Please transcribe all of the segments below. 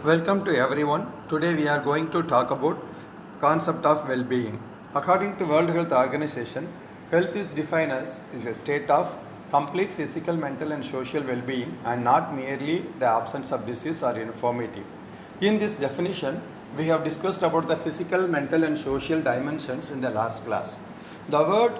Welcome to everyone. Today we are going to talk about concept of well-being. According to World Health Organization, health is defined as is a state of complete physical, mental and social well-being and not merely the absence of disease or infirmity. In this definition, we have discussed about the physical, mental and social dimensions in the last class. The word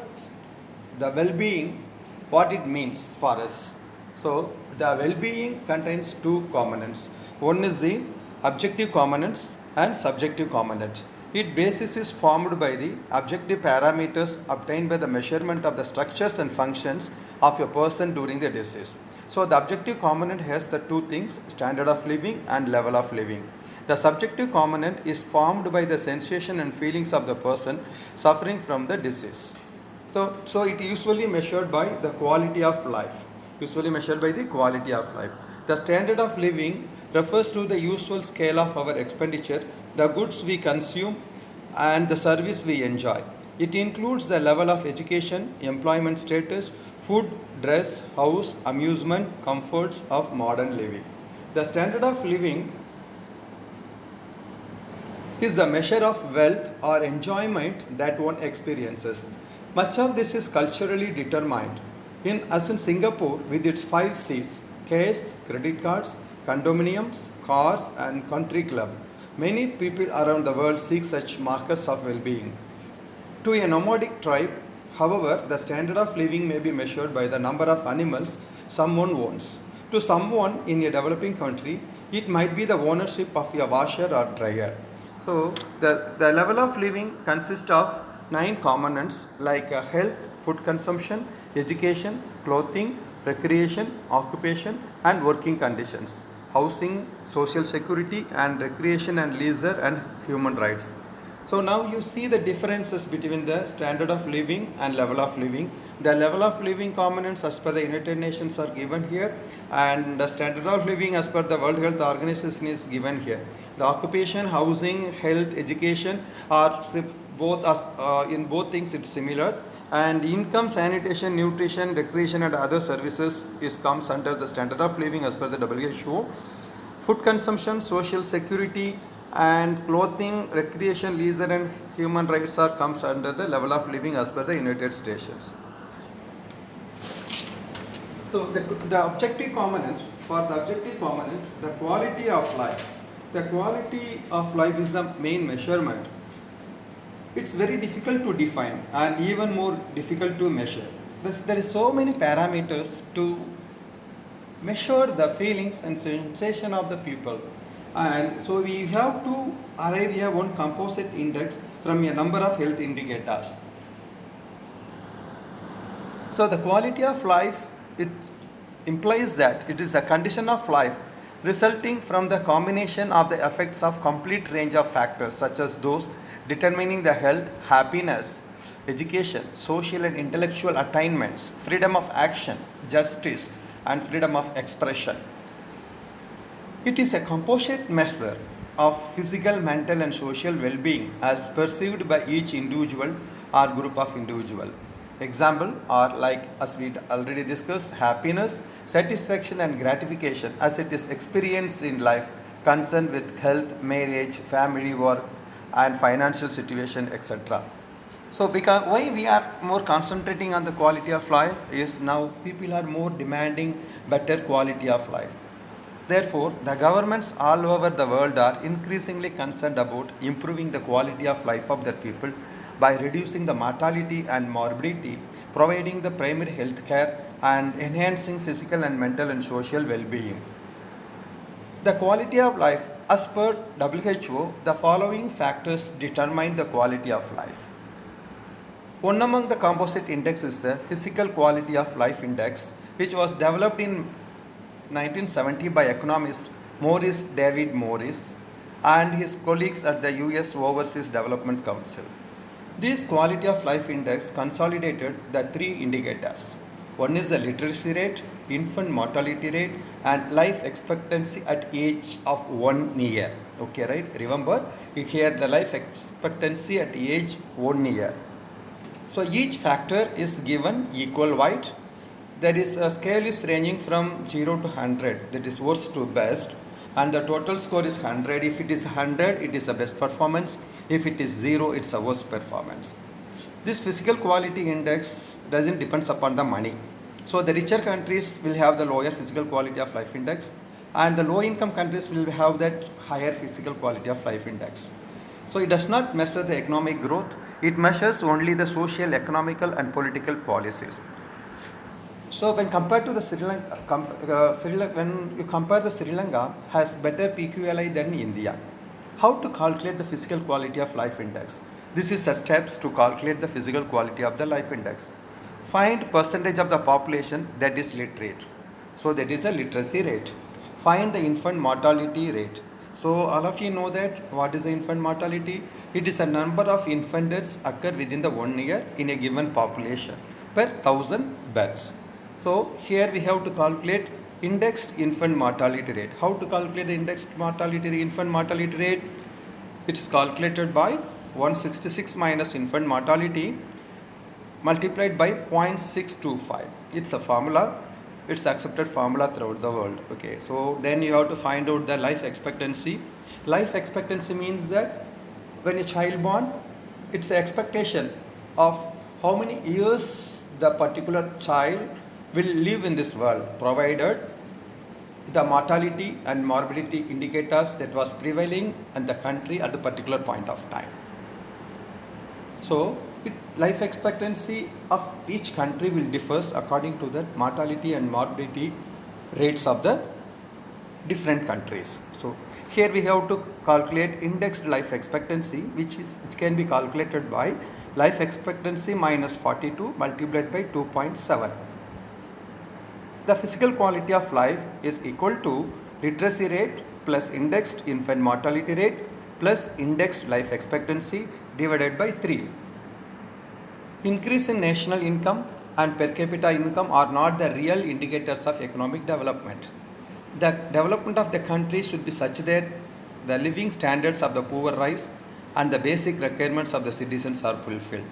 the well-being, what it means for us. So the well-being contains two components. One is the objective components and subjective component. Its basis is formed by the objective parameters obtained by the measurement of the structures and functions of a person during the disease. So the objective component has the two things, standard of living and level of living. The subjective component is formed by the sensation and feelings of the person suffering from the disease. So it usually measured by the quality of life. Usually measured by the quality of life. The standard of living refers to the usual scale of our expenditure, the goods we consume, and the service we enjoy. It includes the level of education, employment status, food, dress, house, amusement, comforts of modern living. The standard of living is the measure of wealth or enjoyment that one experiences. Much of this is culturally determined. As in Singapore, with its 5 Cs, cash, credit cards, condominiums, cars, and country club, many people around the world seek such markers of well-being. To a nomadic tribe, however, the standard of living may be measured by the number of animals someone owns. To someone in a developing country, it might be the ownership of a washer or dryer. So, the level of living consists of 9 components like health, food consumption, education, clothing, recreation, occupation, and working conditions, housing, social security, and recreation and leisure and human rights. So now you see the differences between the standard of living and level of living. The level of living components as per the United Nations are given here, and the standard of living as per the World Health Organization is given here. The occupation, housing, health, education are both as in both things it's similar, and income, sanitation, nutrition, recreation and other services is comes under the standard of living as per the WHO. Food consumption, social security, and clothing, recreation, leisure, and human rights are comes under the level of living as per the United Stations. So the objective component, for the objective component, the quality of life. The quality of life is the main measurement. It's very difficult to define and even more difficult to measure. There is so many parameters to measure the feelings and sensation of the people, and so we have to arrive here one composite index from a number of health indicators. So the quality of life, it implies that it is a condition of life resulting from the combination of the effects of complete range of factors such as those determining the health, happiness, education, social and intellectual attainments, freedom of action, justice, and freedom of expression. It is a composite measure of physical, mental, and social well being as perceived by each individual or group of individual. Example are like, as we already discussed, happiness, satisfaction, and gratification as it is experienced in life, concerned with health, marriage, family, work, and financial situation, etc. So, because why we are more concentrating on the quality of life is now people are more demanding better quality of life. Therefore, the governments all over the world are increasingly concerned about improving the quality of life of their people by reducing the mortality and morbidity, providing the primary health care, and enhancing physical and mental and social well being. The quality of life, as per WHO, the following factors determine the quality of life. One among the composite index is the Physical Quality of Life Index, which was developed in 1970 by economist Morris David Morris and his colleagues at the US Overseas Development Council. This quality of life index consolidated the 3 indicators. One is the literacy rate, infant mortality rate, and life expectancy at age of 1 year. Okay, right? Remember, here the life expectancy at age 1 year. So each factor is given equal weight. There is a scale is ranging from 0 to 100, that is worst to best, and the total score is 100. If it is 100, it is the best performance. If it is 0, it's the worst performance. This physical quality index doesn't depend upon the money. So the richer countries will have the lower physical quality of life index, and the low income countries will have that higher physical quality of life index. So it does not measure the economic growth, it measures only the social, economical and political policies. So when compared to the when you compare the Sri Lanka has better PQLI than India. How to calculate the physical quality of life index? This is the steps to calculate the physical quality of the life index. Find percentage of the population that is literate. So that is a literacy rate. Find the infant mortality rate. So all of you know that what is the infant mortality? It is a number of infant deaths occur within the 1 year in a given population per 1000 births. So here we have to calculate indexed infant mortality rate. How to calculate the indexed infant mortality rate? It is calculated by 166 minus infant mortality multiplied by 0.625. It's a formula. It's accepted formula throughout the world. Okay, so then you have to find out the life expectancy. Life expectancy means that when a child born, it's the expectation of how many years the particular child will live in this world, provided the mortality and morbidity indicators that was prevailing in the country at the particular point of time. So life expectancy of each country will differ according to the mortality and morbidity rates of the different countries. So here we have to calculate indexed life expectancy, which can be calculated by life expectancy minus 42 multiplied by 2.7. The physical quality of life is equal to literacy rate plus indexed infant mortality rate plus indexed life expectancy divided by 3. Increase in national income and per capita income are not the real indicators of economic development. The development of the country should be such that the living standards of the poor rise and the basic requirements of the citizens are fulfilled.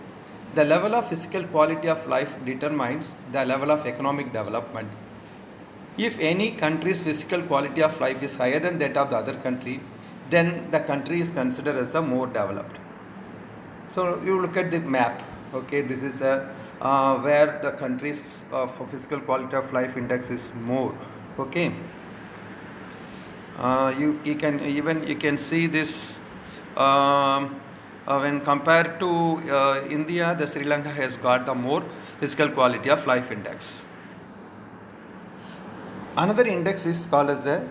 The level of physical quality of life determines the level of economic development. If any country's physical quality of life is higher than that of the other country, then the country is considered as a more developed. So you look at the map. Okay, this is where the country's physical quality of life index is more. Okay, you can see this when compared to India, the Sri Lanka has got the more physical quality of life index. Another index is called as the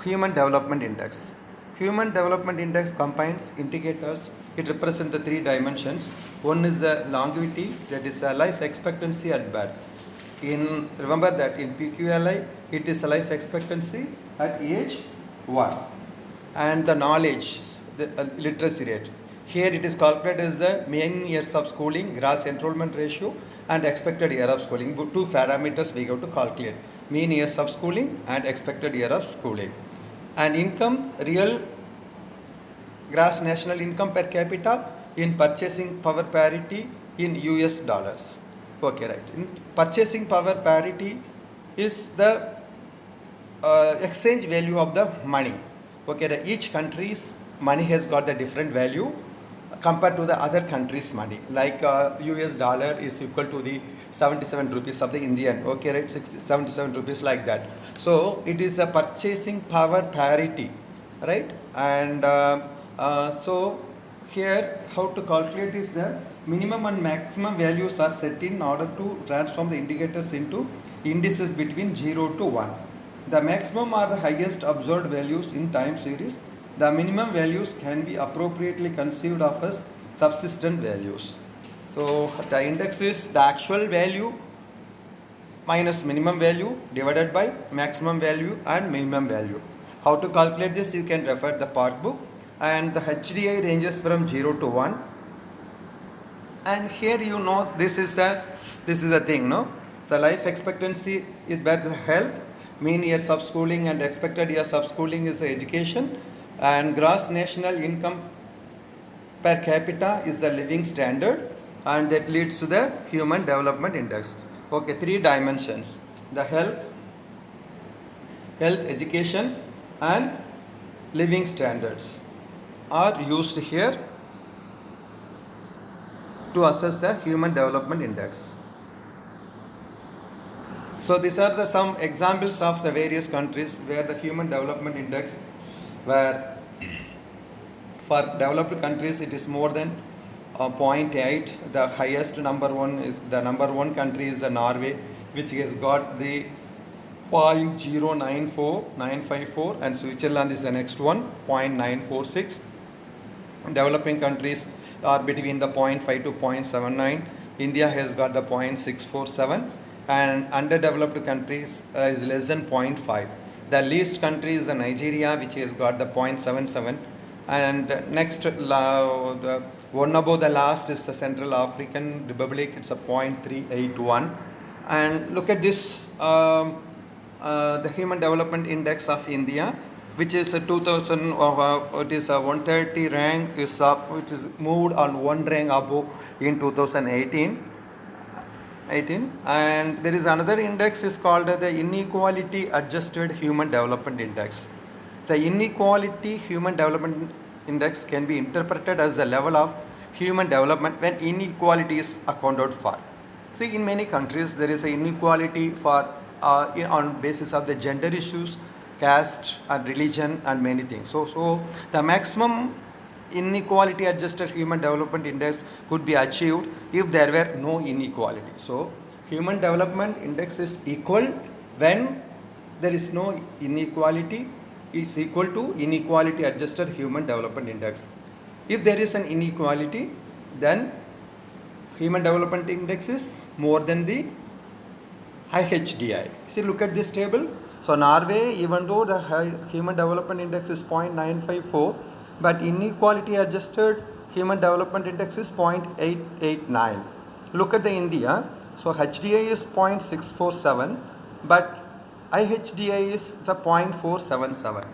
Human Development Index. Human Development Index combines indicators. It represents the 3 dimensions. One is the longevity, that is a life expectancy at birth. Remember that in PQLI, it is a life expectancy at age 1. And the knowledge, the literacy rate. Here it is calculated as the mean years of schooling, gross enrollment ratio, and expected year of schooling. 2 parameters we have to calculate: mean years of schooling and expected year of schooling. And income, real gross national income per capita in purchasing power parity in US dollars. Okay, right. In purchasing power parity is the exchange value of the money. Okay, each country's money has got the different value compared to the other country's money. Like US dollar is equal to the 77 rupees of the Indian. Okay, right, 77 rupees, like that. So it is a purchasing power parity, right? And so here how to calculate is the minimum and maximum values are set in order to transform the indicators into indices between 0 to 1. The maximum are the highest observed values in time series. The minimum values can be appropriately conceived of as subsistent values. So the index is the actual value minus minimum value divided by maximum value and minimum value. How to calculate this? You can refer the Park book, and the HDI ranges from 0 to 1. And here you know this is a thing, no? So life expectancy is where the health, mean years of schooling and expected years of schooling is the education, and gross national income per capita is the living standard, and that leads to the Human Development Index. Okay, 3 dimensions: the health, education and living standards are used here to assess the Human Development Index. So these are the some examples of the various countries where the Human Development Index, where for developed countries it is more than zero point 0.8. The highest number one country is the Norway, which has got the 0.094954, and Switzerland is the next one, 0.946. Developing countries are between the 0.5 to 0.79. India has got the 0.647, and underdeveloped countries is less than 0.5. The least country is the Nigeria, which has got the 0.77, and next the one above the last is the Central African Republic. It's a 0.381. And look at this, the Human Development Index of India, which is a 2000, it is a 130 rank, is up, which is moved on one rank above in 2018. And there is another index is called the Inequality Adjusted Human Development Index. The Inequality Human Development Index can be interpreted as the level of human development when inequality is accounted for. See, in many countries there is an inequality for on basis of the gender issues, caste and religion and many things. So the maximum inequality adjusted human development index could be achieved if there were no inequality. So human development index is equal when there is no inequality, is equal to inequality adjusted human development index. If there is an inequality, then human development index is more than the IHDI. See, look at this table. So Norway, even though the human development index is 0.954, but inequality adjusted human development index is 0.889. Look at the India. So HDI is 0.647, but IHDI is the 0.477.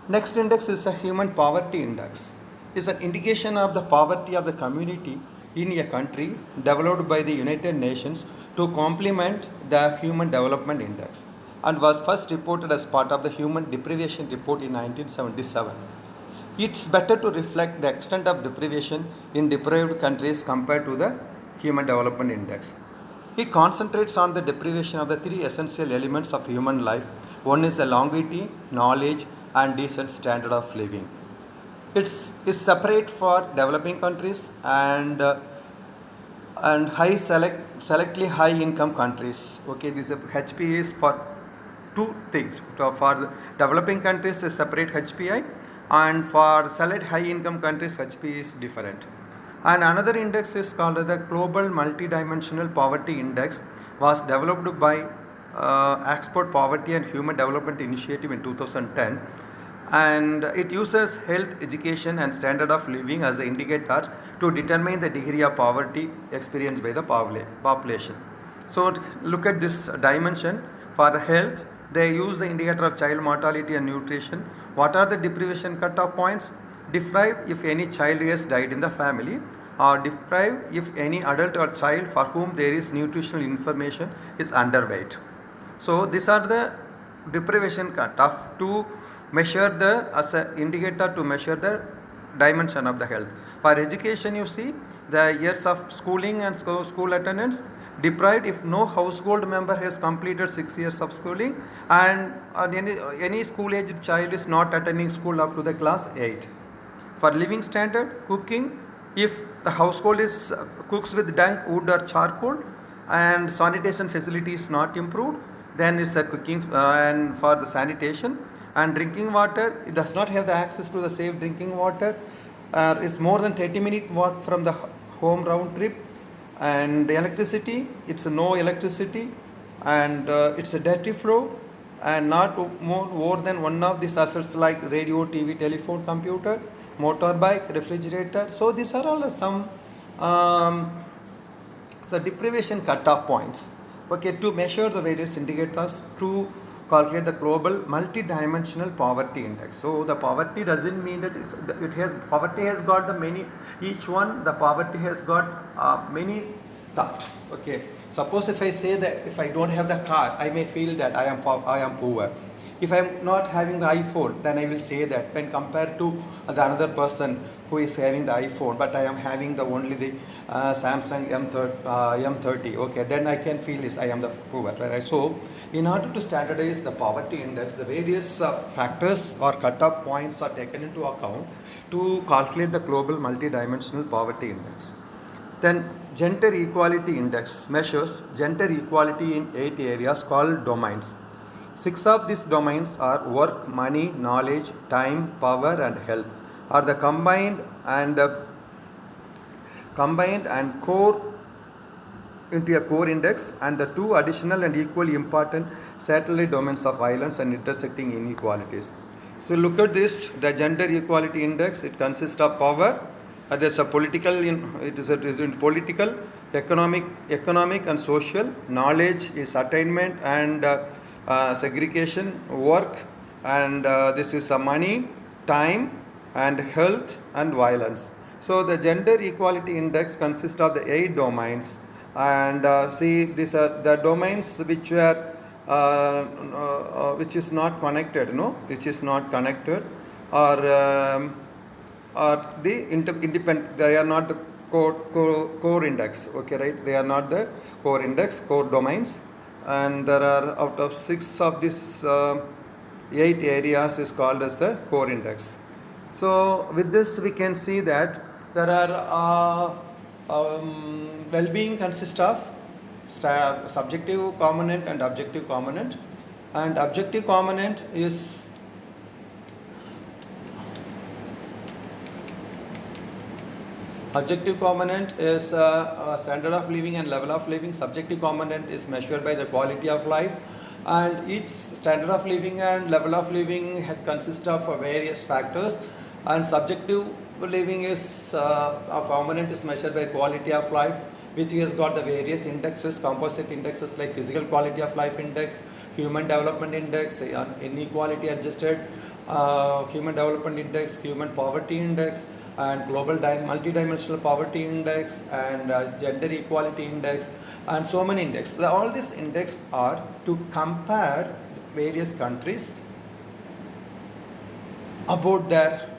Next index is the human poverty index. It's an indication of the poverty of the community in a country developed by the United Nations to complement the Human Development Index, and was first reported as part of the Human Deprivation Report in 1977. It's better to reflect the extent of deprivation in deprived countries compared to the Human Development Index. It concentrates on the deprivation of the three essential elements of human life. One is the longevity, knowledge, and decent standard of living. It's separate for developing countries and selectly high income countries. Okay, this HPI is for two things. For the developing countries is separate HPI, and for select high income countries HPI is different. And another index is called the Global Multidimensional Poverty Index, was developed by Export Poverty and Human Development Initiative in 2010, and it uses health, education and standard of living as an indicator to determine the degree of poverty experienced by the population. So look at this dimension. For the health, they use the indicator of child mortality and nutrition. What are the deprivation cutoff points? Deprived if any child has died in the family, or deprived if any adult or child for whom there is nutritional information is underweight. So these are the deprivation cutoff to measure as an indicator to measure the dimension of the health. For education, you see the years of schooling and school attendance. Deprived if no household member has completed 6 years of schooling, and any school aged child is not attending school up to the class 8. For living standard, cooking, if the household is cooks with dank wood or charcoal and sanitation facility is not improved, then it's a cooking. And for the sanitation and drinking water, it does not have the access to the safe drinking water, is more than 30-minute walk from the home round trip. And electricity, it's no electricity, and it's a dirty flow, and not more than one of these assets like radio, TV, telephone, computer, motorbike, refrigerator. So these are all some deprivation cutoff points. Okay, to measure the various indicators to calculate the global multidimensional poverty index. So the poverty doesn't mean that poverty has got the many, each one the poverty has got many thought. Okay, suppose if I say that if I don't have the car, I may feel that I am poor. If I'm not having the iPhone, then I will say that when compared to the another person who is having the iPhone, but I am having the only the Samsung M30, okay, then I can feel this I am the poor, right? So in order to standardize the poverty index, the various factors or cutoff points are taken into account to calculate the global multidimensional poverty index. Then gender equality index measures gender equality in 8 areas called domains. 6 of these domains are work, money, knowledge, time, power and health are the combined and core into a core index, and the two additional and equally important satellite domains of islands and intersecting inequalities. So look at this, the gender equality index, it consists of power, there's a political, it is in political, economic and social, knowledge is attainment and segregation, work, and this is money, time, and health and violence. So the gender equality index consists of the 8 domains, and see these are the domains which is not connected, which is not connected, or the independent. They are not the core index. Okay, right? They are not the core index, core domains, and there are out of 6 of these 8 areas is called as the core index. So with this we can see that there are well-being consists of subjective component and objective component, and objective component is standard of living and level of living. Subjective component is measured by the quality of life, and each standard of living and level of living has consist of various factors, and subjective living is a component is measured by quality of life, which has got the various indexes, composite indexes like physical quality of life index, human development index, inequality adjusted human development index, human poverty index, and global multidimensional poverty index, and gender equality index, and so many indexes. All these index are to compare various countries about their